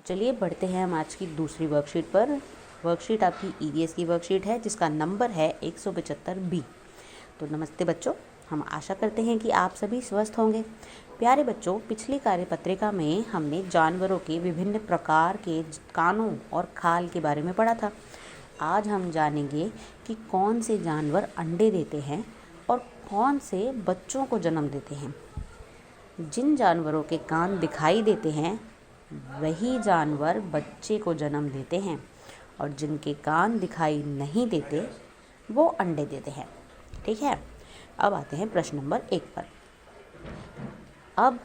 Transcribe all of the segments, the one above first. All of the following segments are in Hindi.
चलिए बढ़ते हैं हम आज की दूसरी वर्कशीट पर। वर्कशीट आपकी ईवीएस की वर्कशीट है जिसका नंबर है 175B। तो नमस्ते बच्चों, हम आशा करते हैं कि आप सभी स्वस्थ होंगे। प्यारे बच्चों, पिछली कार्यपत्रिका में हमने जानवरों के विभिन्न प्रकार के कानों और खाल के बारे में पढ़ा था। आज हम जानेंगे कि कौन से जानवर अंडे देते हैं और कौन से बच्चों को जन्म देते हैं। जिन जानवरों के कान दिखाई देते हैं वही जानवर बच्चे को जन्म देते हैं और जिनके कान दिखाई नहीं देते वो अंडे देते हैं। ठीक है, अब आते हैं प्रश्न नंबर 1 पर। अब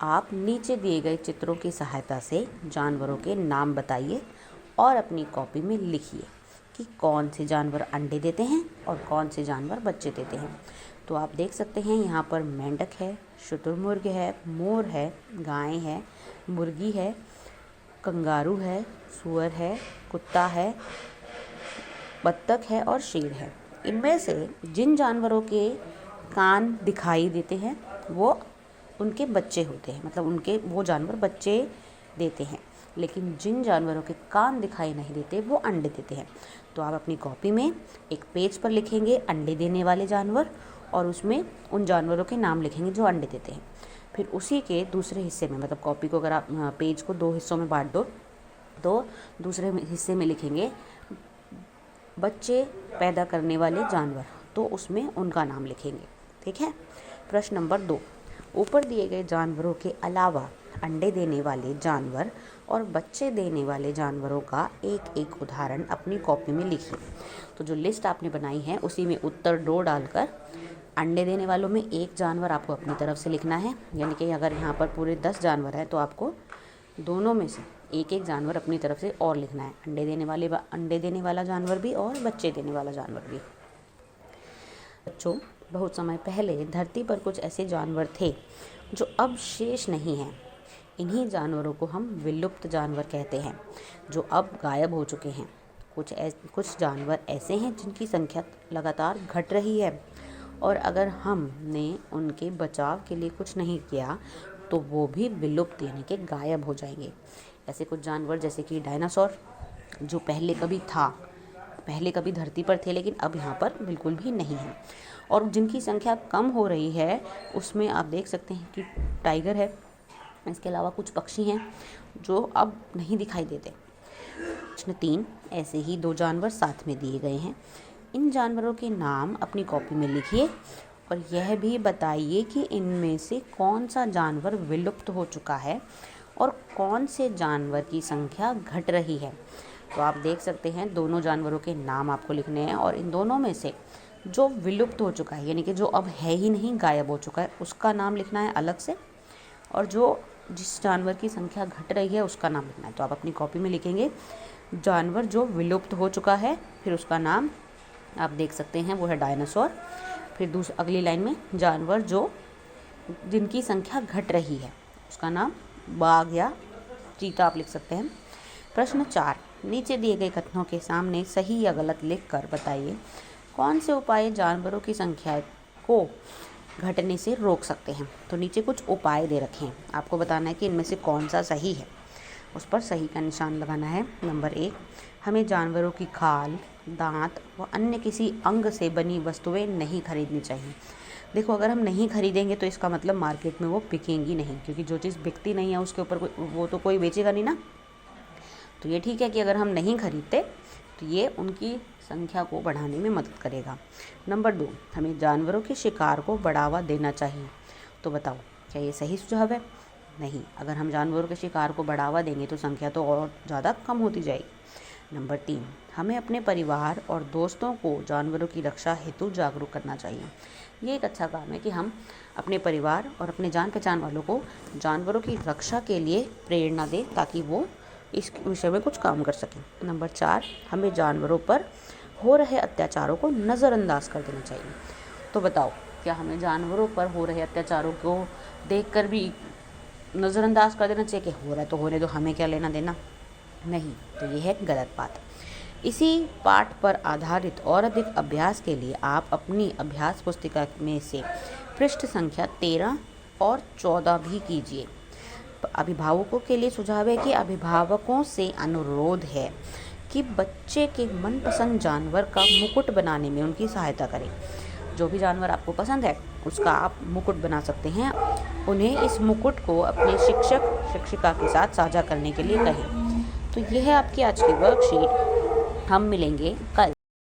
आप नीचे दिए गए चित्रों की सहायता से जानवरों के नाम बताइए और अपनी कॉपी में लिखिए कि कौन से जानवर अंडे देते हैं और कौन से जानवर बच्चे देते हैं। तो आप देख सकते हैं यहाँ पर मेंढक है, शुतुरमुर्ग है, मोर है, गाय है, मुर्गी है, कंगारू है, सूअर है, कुत्ता है, बत्तख है और शेर है। इनमें से जिन जानवरों के कान दिखाई देते हैं वो उनके बच्चे होते हैं, मतलब उनके वो जानवर बच्चे देते हैं। लेकिन जिन जानवरों के कान दिखाई नहीं देते वो अंडे देते हैं। तो आप अपनी कॉपी में एक पेज पर लिखेंगे अंडे देने वाले जानवर और उसमें उन जानवरों के नाम लिखेंगे जो अंडे देते हैं। फिर उसी के दूसरे हिस्से में, मतलब कॉपी को अगर आप पेज को 2 हिस्सों में बांट दो तो दूसरे हिस्से में लिखेंगे बच्चे पैदा करने वाले जानवर, तो उसमें उनका नाम लिखेंगे। ठीक है। प्रश्न नंबर 2, ऊपर दिए गए जानवरों के अलावा अंडे देने वाले जानवर और बच्चे देने वाले जानवरों का एक एक उदाहरण अपनी कॉपी में लिखिए। तो जो लिस्ट आपने बनाई है उसी में उत्तर 2 डालकर अंडे देने वालों में एक जानवर आपको अपनी तरफ से लिखना है, यानी कि अगर यहाँ पर पूरे 10 जानवर हैं तो आपको दोनों में से एक एक जानवर अपनी तरफ से और लिखना है, अंडे देने वाला जानवर भी और बच्चे देने वाला जानवर भी। बच्चों, बहुत समय पहले धरती पर कुछ ऐसे जानवर थे जो अब शेष नहीं हैं। इन्हीं जानवरों को हम विलुप्त जानवर कहते हैं जो अब गायब हो चुके हैं। कुछ जानवर ऐसे हैं जिनकी संख्या लगातार घट रही है और अगर हमने उनके बचाव के लिए कुछ नहीं किया तो वो भी विलुप्त यानी कि गायब हो जाएंगे। ऐसे कुछ जानवर जैसे कि डायनासोर, जो पहले कभी धरती पर थे लेकिन अब यहाँ पर बिल्कुल भी नहीं है, और जिनकी संख्या कम हो रही है उसमें आप देख सकते हैं कि टाइगर है। इसके अलावा कुछ पक्षी हैं जो अब नहीं दिखाई देते। प्रश्न 3, ऐसे ही 2 जानवर साथ में दिए गए हैं। इन जानवरों के नाम अपनी कॉपी में लिखिए और यह भी बताइए कि इनमें से कौन सा जानवर विलुप्त हो चुका है और कौन से जानवर की संख्या घट रही है। तो आप देख सकते हैं दोनों जानवरों के नाम आपको लिखने हैं और इन दोनों में से जो विलुप्त हो चुका है यानी कि जो अब है ही नहीं, गायब हो चुका है, उसका नाम लिखना है अलग से, और जिस जानवर की संख्या घट रही है उसका नाम लिखना है। तो आप अपनी कॉपी में लिखेंगे जानवर जो विलुप्त हो चुका है, फिर उसका नाम आप देख सकते हैं वो है डायनासोर। फिर अगली लाइन में जानवर जिनकी संख्या घट रही है उसका नाम बाघ या चीता आप लिख सकते हैं। प्रश्न 4, नीचे दिए गए कथनों के सामने सही या गलत लिखकर बताइए कौन से उपाय जानवरों की संख्या को घटने से रोक सकते हैं। तो नीचे कुछ उपाय दे रखे हैं, आपको बताना है कि इनमें से कौन सा सही है, उस पर सही का निशान लगाना है। नंबर 1, हमें जानवरों की खाल, दांत व अन्य किसी अंग से बनी वस्तुएं नहीं खरीदनी चाहिए। देखो, अगर हम नहीं खरीदेंगे तो इसका मतलब मार्केट में वो बिकेंगी नहीं, क्योंकि जो चीज़ बिकती नहीं है उसके ऊपर वो तो कोई बेचेगा नहीं ना। तो ये ठीक है कि अगर हम नहीं खरीदते तो ये उनकी संख्या को बढ़ाने में मदद करेगा। नंबर 2, हमें जानवरों के शिकार को बढ़ावा देना चाहिए। तो बताओ, क्या ये सही सुझाव है? नहीं, अगर हम जानवरों के शिकार को बढ़ावा देंगे तो संख्या तो और ज़्यादा कम होती जाएगी। नंबर 3, हमें अपने परिवार और दोस्तों को जानवरों की रक्षा हेतु जागरूक करना चाहिए। ये एक अच्छा काम है कि हम अपने परिवार और अपने जान पहचान वालों को जानवरों की रक्षा के लिए प्रेरणा दें ताकि वो इस विषय में कुछ काम कर सकें। नंबर 4, हमें जानवरों पर हो रहे अत्याचारों को नज़रअंदाज कर देना चाहिए। तो बताओ, क्या हमें जानवरों पर हो रहे अत्याचारों को देखकर भी नज़रअंदाज कर देना चाहिए कि हो रहा है तो होने दो, हमें क्या लेना देना? नहीं, तो ये है गलत बात। इसी पाठ पर आधारित और अधिक अभ्यास के लिए आप अपनी अभ्यास पुस्तिका में से पृष्ठ संख्या 13 और 14 भी कीजिए। अभिभावकों के लिए सुझाव है कि अभिभावकों से अनुरोध है कि बच्चे के मनपसंद जानवर का मुकुट बनाने में उनकी सहायता करें। जो भी जानवर आपको पसंद है उसका आप मुकुट बना सकते हैं। उन्हें इस मुकुट को अपने शिक्षक शिक्षिका के साथ साझा करने के लिए कहें। तो यह है आपकी आज की वर्कशीट। हम मिलेंगे कल।